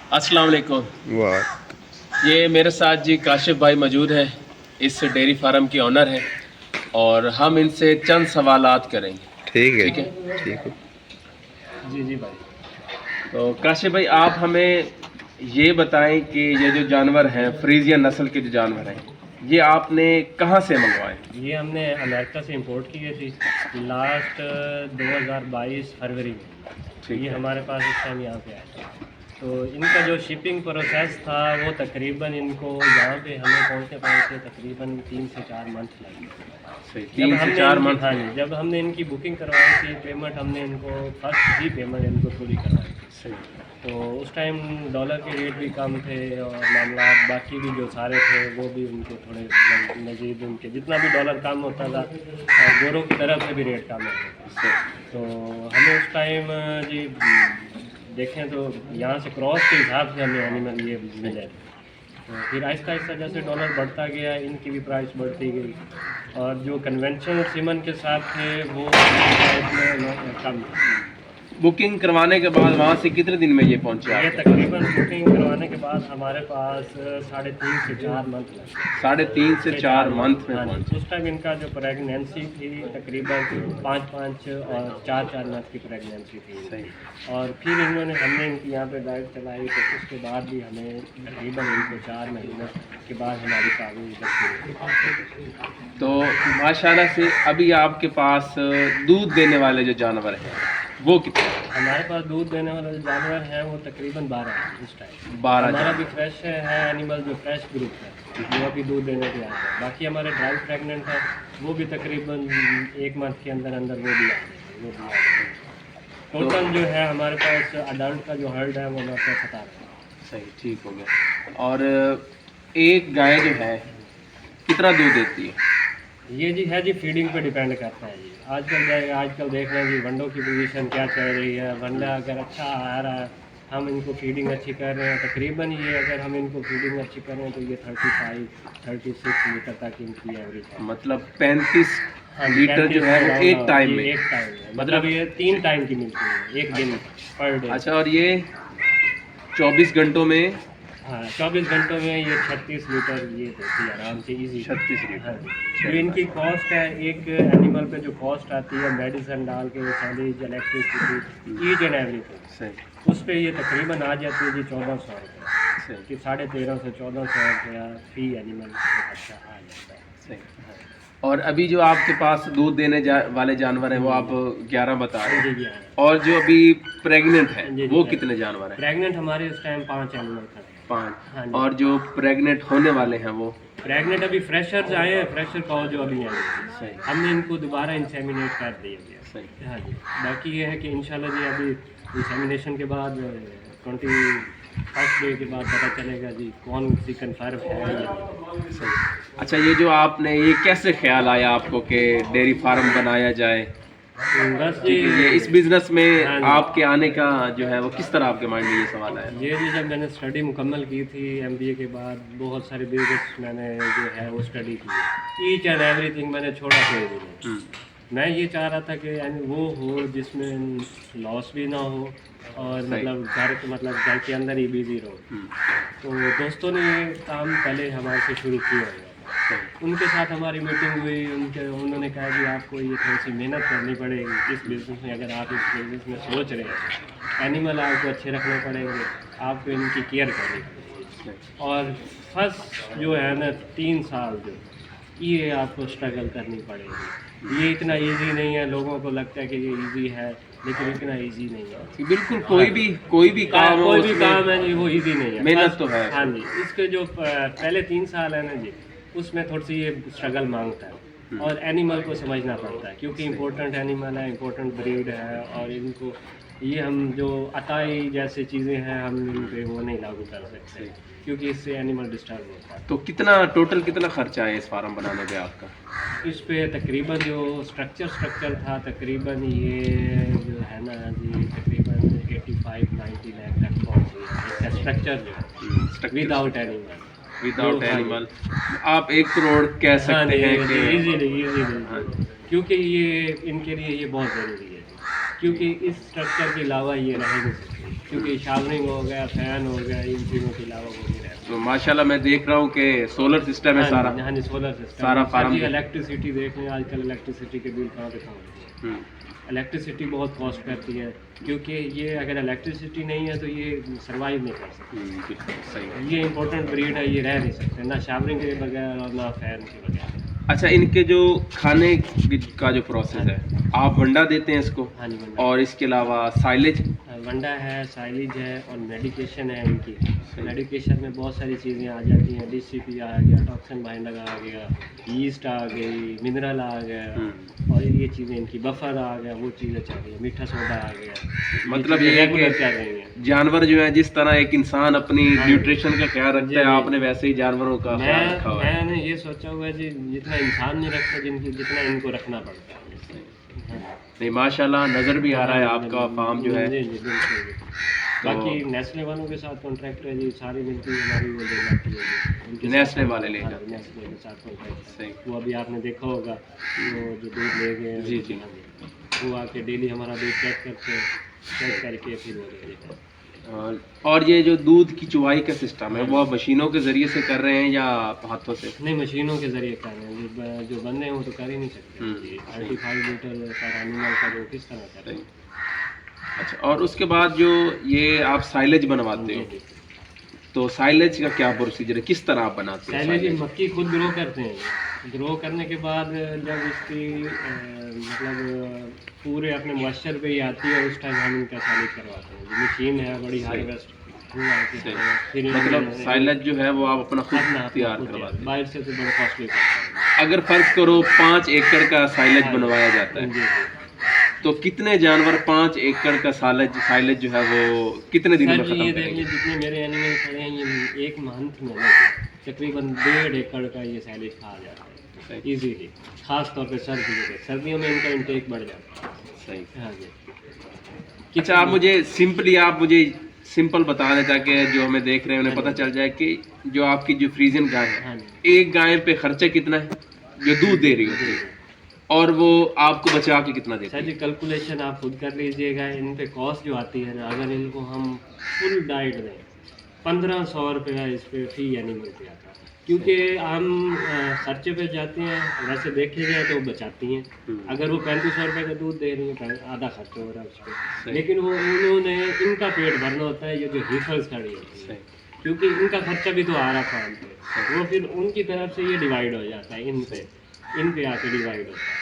अस्सलाम वालेकुम। वाह। ये मेरे साथ जी काशिफ भाई मौजूद है, इस डेयरी फार्म के ऑनर हैं और हम इनसे चंद सवालात करेंगे। ठीक है ठीक जी। है। ठीक है। जी जी भाई। तो काशिफ भाई आप हमें ये बताएं कि ये जो जानवर हैं फ्रीजियन नस्ल के जो जानवर हैं ये आपने कहाँ से मंगवाए? ये हमने अमेरिका से इंपोर्ट किए थी लास्ट 2022 फरवरी में। ठीक ये है। हमारे पास इस टाइम यहाँ पे आए थे। तो इनका जो शिपिंग प्रोसेस था वो तकरीबन इनको यहाँ पे हमें पहुँचते तकरीबन 3 से 4 मंथ लगे। सही, 3 से 4 मंथ। हाँ जी, जब हमने इनकी बुकिंग करवाई थी, पेमेंट हमने इनको फर्स्ट ही पेमेंट इनको पूरी करवाई थी। सही। तो उस टाइम डॉलर के रेट भी कम थे और मामला बाकी भी जो सारे थे वो भी उनके थोड़े मजीद उनके जितना भी डॉलर कम होता था और गोरों की तरफ से भी रेट कम होता था। तो हमें उस टाइम जी देखें तो यहाँ से क्रॉस के हिसाब से हमें एनिमल ये मिले थे। तो फिर आहिस्ता आहिस्ता जैसे डॉलर बढ़ता गया इनकी भी प्राइस बढ़ती गई और जो कन्वेंशनल सीमन के साथ थे वो प्राइस में कम। बुकिंग करवाने के बाद वहाँ से कितने दिन में ये पहुँचे ये आप? तकरीबन बुकिंग करवाने के बाद हमारे पास 3.5 से 4 मंथ लगे। 3.5 से 4 मंथ में हाँ जी, पहुँचे। उस टाइम इनका जो प्रेगनेंसी थी तकरीबन 5 और 4 मंथ की प्रेगनेंसी थी। सही। और फिर हमने इनकी यहाँ पे डाइट चलाई तो उसके बाद भी हमें तकरीबन इनको 4 महीने के बाद हमारी काबिल। तो माशाल्लाह से अभी आपके पास दूध देने वाले जो जानवर हैं वो कितने हैं? हमारे पास दूध देने वाले जो जानवर हैं वो तकरीबन 12 हैं इस टाइम। 12 हमारा जानवर। भी फ्रेश है एनिमल जो फ्रेश ग्रुप है वो अभी दूध देने के आए हैं। बाकी हमारे ड्राई प्रेगनेंट है वो भी तकरीबन 1 मंथ के अंदर अंदर वो भी आ जाएंगे, वो भी आ जाएंगे। टोटल जो है हमारे पास अडल्ट का जो हर्ड है वो 917 है। सही, ठीक हो गया। और एक गाय जो है कितना दूध देती है? ये जी है जी फीडिंग पे डिपेंड करता है जी। आजकल देख रहे हैं जी वंडों की पोजीशन क्या चल रही है। वंडा अगर अच्छा आ रहा है हम इनको फीडिंग अच्छी कर रहे हैं तकरीबन ये अगर हम इनको फीडिंग अच्छी कर रहे हैं तो ये 35-36 लीटर तक इनकी एवरेज है। मतलब 35 हाँ, लीटर जो है वो एक टाइम में। एक टाइम में मतलब ये 3 टाइम की मिलती है एक दिन पर डे। अच्छा, और ये 24 घंटों में? हाँ, 24 घंटों में ये 36 लीटर ये देती है आराम से इजी। 36 हाँ लीटर। जी। जो इनकी कॉस्ट है एक एनिमल पे जो कॉस्ट आती है मेडिसिन डाल के salaries electricity each and everything सही। उस पे ये तकरीबन आ जाती है जी 1400 रुपये सही। कि 1350 से 1400 रुपया फी एनिमल खर्चा आ जाता है। सही। और अभी जो आपके पास दूध देने वाले जानवर हैं वो आप 11 बता रहे हैं, जी जी। और जो अभी प्रेग्नेंट है जी, वो जी। कितने जानवर हैं? प्रेगनेंट हमारे इस टाइम 5 एनिमल खड़े हैं। 5। हाँ जी। और जो प्रेग्नेंट होने वाले हैं वो? प्रेगनेंट अभी फ्रेशर्स आए हैं, फ्रेशर कॉल जो अभी आए सही। हमने इनको दोबारा इंसेमिनेट कर दिया गया। सही। हाँ जी। बाकी ये है कि इंशाल्लाह जी अभी इंसेमिनेशन के बाद 21st डे के बाद पता चलेगा जी कौन सी कन्फर्म है या नहीं। सही। अच्छा, ये जो आपने ये कैसे ख्याल आया आपको कि डेयरी फार्म बनाया जाए? बस कि जी ये इस बिज़नेस में हाँ जी। आपके आने का जो है वो किस तरह आपके माइंड में ये सवाल आया? ये जी जब मैंने स्टडी मुकम्मल की थी MBA के बाद बहुत सारे बिजनेस मैंने जो है वो स्टडी की ईच एंड एवरीथिंग मैंने छोड़ा कोई भी नहीं। मैं ये चाह रहा था कि यानी वो हो जिसमें लॉस भी ना हो और मतलब घर के अंदर ही बिजी रहो। तो दोस्तों ने ये काम पहले हमारे से शुरू किया हुआ था। उनके साथ हमारी मीटिंग हुई उन्होंने कहा कि आपको ये थोड़ी सी मेहनत करनी पड़ेगी इस बिज़नेस में। अगर आप इस बिज़नेस में सोच रहे हैं एनिमल आपको अच्छे रखने पड़ेंगे, आपको इनकी केयर करनी पड़ेगी। और फर्स्ट जो है ना 3 साल जो ये आपको स्ट्रगल करनी पड़ेगी। ये इतना इजी नहीं है, लोगों को लगता है कि ये इजी है लेकिन इतना इजी नहीं है। बिल्कुल, कोई भी काम हो, कोई भी उसमें काम है जी वो इजी नहीं है, मेहनत तो है। हाँ जी। इसके जो पहले 3 साल है ना जी उसमें थोड़ी सी ये स्ट्रगल मांगता है और एनिमल को समझना पड़ता है क्योंकि इम्पोर्टेंट एनिमल है, इम्पोर्टेंट ब्रीड है और इनको ये हम जो अताई जैसे चीज़ें हैं हम इन पे वो नहीं लागू कर सकते क्योंकि इससे एनिमल डिस्टर्ब होता है। तो टोटल कितना खर्चा है इस फार्म बनाने पे आपका? इस पे तकरीबन जो स्ट्रक्चर था तकरीबन ये जो है ना जी तकरीबन 85-90 लाख तक पहुँच गया स्ट्रक्चर जो विदाउट एनिमल। आप 1 करोड़ कह सकते हैं कि इजीली क्योंकि ये इनके लिए ये बहुत ज़रूरी है क्योंकि इस स्ट्रक्चर के अलावा ये रह नहीं सकते। क्योंकि शावरिंग हो गया, फैन हो गया, इन चीज़ों के अलावा वो नहीं रहता। तो माशाल्लाह मैं देख रहा हूँ कि सोलर सिस्टम है सारा। हाँ जी, सोलर सिस्टम सारा फार्म इलेक्ट्रिसिटी देख लें, आजकल इलेक्ट्रिसिटी के बिल कहाँ पे कहाँ होते हैं। इलेक्ट्रिसिटी बहुत कॉस्ट करती है, क्योंकि ये अगर इलेक्ट्रिसिटी नहीं है तो ये सर्वाइव नहीं कर सकते। सही है। ये इंपॉर्टेंट ब्रीड है, ये रह नहीं सकते ना शावरिंग के बगैर और ना फैन के बगैर। अच्छा, इनके जो खाने का जो प्रोसेस है, आप वंडा देते हैं इसको? हाँ जी, वंडा। और इसके अलावा साइलेज? वंडा है, साइलेज है और मेडिकेशन है इनकी। मेडिकेशन में बहुत सारी चीज़ें आ जाती हैं, DCP आ गया, टॉक्सिन बाइंडर आ गया, यीस्ट आ गई, मिनरल आ गया, और ये चीज़ें इनकी बफर आ गया, वो चीज़ें चल रही है, मीठा सोडा आ गया। मतलब ये है कि चल रही है। जानवर जो है, जिस तरह एक इंसान अपनी न्यूट्रिशन का ख्याल रखता है, आपने वैसे ही जानवरों का ख्याल रखा हुआ है। मैंने ये सोचा हुआ है जी, जितना इंसान नहीं रखता जितना इनको रखना पड़ता है। नहीं माशाल्लाह, नज़र भी आ रहा है आपका फार्म जो है। जी जी बिल्कुल। बाकी नेस्ले वालों के साथ कॉन्ट्रैक्ट है जी, सारी मिलती हमारी वो ले जाती है जी। उनके नेस्ले साथ- वाले ले हाँ, जाते हैं। नेस्ले के साथ कॉन्ट्रैक्ट सही। है। वो अभी आपने देखा होगा, वो जो दूध ले गए हैं, जी, जी। हाँ जी, वो आके डेली हमारा दूध चेक करते हैं, चेक करके फिर वो दे देते हैं। और ये जो दूध की चुवाई का सिस्टम है, वो आप मशीनों के ज़रिए से कर रहे हैं या हाथों से? नहीं, मशीनों के ज़रिए कर रहे हैं, जो बंदे हैं वो तो कर ही नहीं सकते। 35 लीटर पर एनिमल का वो किस तरह कर रहे हैं। अच्छा, और उसके बाद जो ये आप साइलेज बनवाते हो, तो साइलेज का क्या प्रोसीजर है, किस तरह आप बनाते हो? पहले जी मक्की खुद ग्रो करते हैं, ग्रो करने के बाद जब इसकी मतलब पूरे अपने मॉइस्चर पे ही आती है, उस टाइम हम इनका साइलेज करवाते हैं। जो मशीन है बड़ी हार्वेस्ट, फिर मतलब साइलेज जो है वो आप अपना खुद अपना तैयार खुद करवाते हैं? बाहर से तो बड़ा कॉस्टली पड़ता है। अगर फर्ज करो 5 एकड़ का साइलेज बनवाया जाता है, जी जी। तो कितने जानवर 5 एकड़ का साइलेज जो है वो कितने दिन में सर जी, खत्म ये देख करेंगे? लीजिए, जितने मेरे एनिमल खड़े हैं, ये 1 मंथ में ना तकरीबन 1.5 एकड़ का ये साइलेज खा जाता है इजीली। खास तौर पे सर्दियों में इनका इंटेक बढ़ जाता है। सही। हाँ जी। अच्छा, आप मुझे सिंपल बता दें, ताकि जो हमें देख रहे हैं उन्हें पता चल जाए कि जो आपकी जो फ्रीजियन गाय है, हाँ जी। एक गाय पे खर्चा कितना है जो दूध दे रही होती है, और वो आपको बचा के कितना देती सर जी, है? कैलकुलेशन आप खुद कर लीजिएगा। इन पे कॉस्ट जो आती है ना, अगर इनको हम फुल डाइट दें, 1500 रुपया इस पे फी एनिमल पे आता है। क्योंकि हम खर्चे पे जाते हैं, वैसे देखे जाए तो बचाती हैं। अगर वो 3500 रुपये का दूध दे रही है, आधा खर्चा हो रहा है उस पर, लेकिन वो उन्होंने इनका पेट भरना होता है। ये जो हीफर्स खड़ी होती है, क्योंकि इनका खर्चा भी तो आ रहा फार्म पे, वो फिर उनकी तरफ से ये डिवाइड हो जाता है, इन पे आके डिवाइड होता है।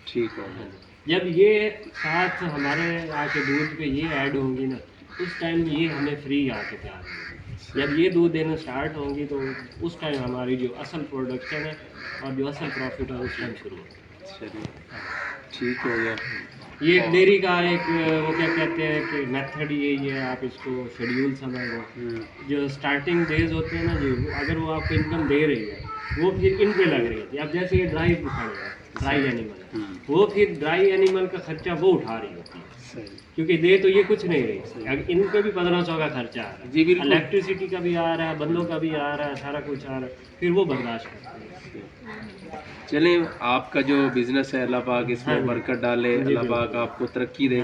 ठीक है। जब ये साथ हमारे आके दूध पे ये ऐड होंगी ना, उस टाइम ये हमें फ्री आके तैयार होंगी। जब ये दूध देना स्टार्ट होंगी तो उस टाइम हमारी जो असल प्रोडक्शन है और जो असल प्रॉफिट है, उस टाइम शुरू होगा। चलिए, ठीक हो गया। ये एक डेयरी का एक वो क्या कहते हैं कि मेथड यही है, आप इसको शेड्यूल समझ लो। जो स्टार्टिंग डेज होते हैं ना जी, अगर वो आपको इनकम दे रही है, वो फिर इन पे लग रही होती है। अब जैसे ये ड्राई एनिमल है, वो फिर ड्राई एनिमल का खर्चा वो उठा रही होती है, क्योंकि दे तो ये कुछ नहीं रही। इन पे भी 1500 का खर्चा आ रहा जी है, बिल्कुल। इलेक्ट्रिसिटी का भी आ रहा है, बंदों का भी आ रहा है, सारा कुछ आ रहा है, फिर वो बर्दाश्त करते हैं। चलिए, आपका जो बिजनेस है, अल्लाह पाक इसमें बरकत डाले, अल्लाह पाक आपको तरक्की दे,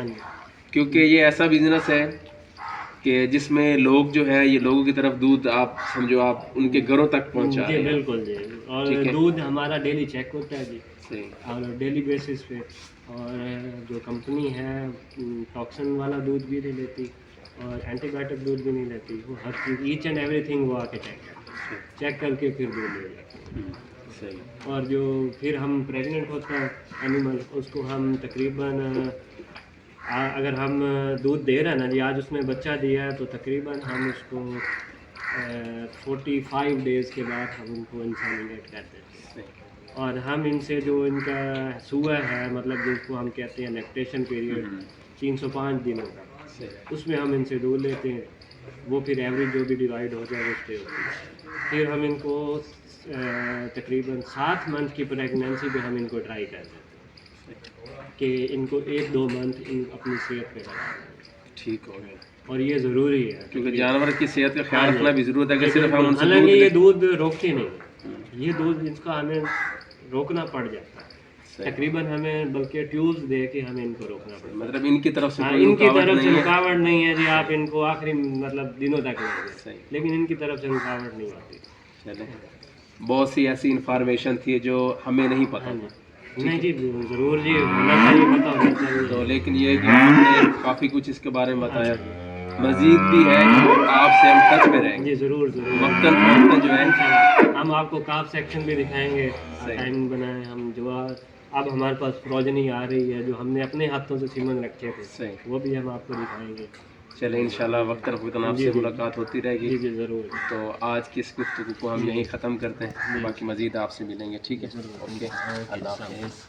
क्योंकि ये ऐसा बिजनेस है कि जिसमें लोग जो है, ये लोगों की तरफ दूध आप समझो आप उनके घरों तक पहुंचा जी रहे हैं। बिल्कुल जी। और ठीक है। दूध हमारा डेली चेक होता है जी, सही। और डेली बेसिस पे। और जो कंपनी है टॉक्सिन वाला दूध भी नहीं लेती और एंटीबायोटिक दूध भी नहीं लेती। वो हर चीज़ ईच एंड एवरीथिंग वो आके चेक करके फिर दूध ले जाती है। सही। और जो फिर हम प्रेग्नेंट होता है एनिमल, उसको हम तकरीबन अगर हम दूध दे रहे हैं ना जी, आज उसने बच्चा दिया है, तो तकरीबन हम उसको 45 डेज़ के बाद हम उनको इंसेमिनेट कर देते हैं। और हम इनसे जो इनका सुआ है, मतलब जिसको हम कहते हैं लैक्टेशन पीरियड 305 दिनों का, उसमें हम इनसे दूध लेते हैं। वो फिर एवरेज जो भी डिवाइड हो जाए उस पर होती है। फिर हम इनको तकरीबन 7 मंथ की प्रेगनेंसी पे हम इनको ट्राई कर देते हैं कि इनको 1-2 मंथ इन अपनी सेहत पे लगाएं। ठीक हो गया। और ये ज़रूरी है, क्योंकि जानवर की सेहत का ख्याल रखना भी ज़रूरत है कि सिर्फ हम उनसे हालांकि ये दूध रोकते नहीं, ये दूध इसका हमें रोकना पड़ जाता है। तकरीबन हमें बल्कि ट्यूब्स दे के हमें इनको रोकना पड़ता है। मतलब इनकी तरफ से हाँ, कोई इनकी रुकावट तरफ से नहीं है। रुकावट नहीं है जी, आप इनको आखिरी मतलब दिनों तक लेंगे, सही। लेकिन इनकी तरफ से रुकावट नहीं आती। चले, बहुत सी ऐसी इंफॉर्मेशन थी जो हमें नहीं पता हाँ था। जी, नहीं जी, ज़रूर जी, होना चाहिए, पता होना चाहिए। तो लेकिन ये है कि आपने काफ़ी कुछ इसके बारे में बताया। मज़ीद भी है जो आपसे हम टच में रहेंगे जी ज़रूर ज़रूर, वक्तन फ़वक्तन जो है। इंशाल्लाह हम आपको काफ सेक्शन भी दिखाएंगे, सही। टाइम बनाए हम जो अब हमारे पास प्रोजनी आ रही है जो हमने अपने हाथों से सीमन रखे थे, सही। वो भी हम आपको दिखाएंगे। चले इंशाल्लाह वक्तन फ़वक्तन आपसे मुलाकात होती रहेगी। जी जी ज़रूर। तो आज की इस गुफ्तगू को हम यहीं ख़त्म करते हैं, बाकी मज़ीद आपसे मिलेंगे। ठीक है, ओके, अल्लाह हाफ़िज़।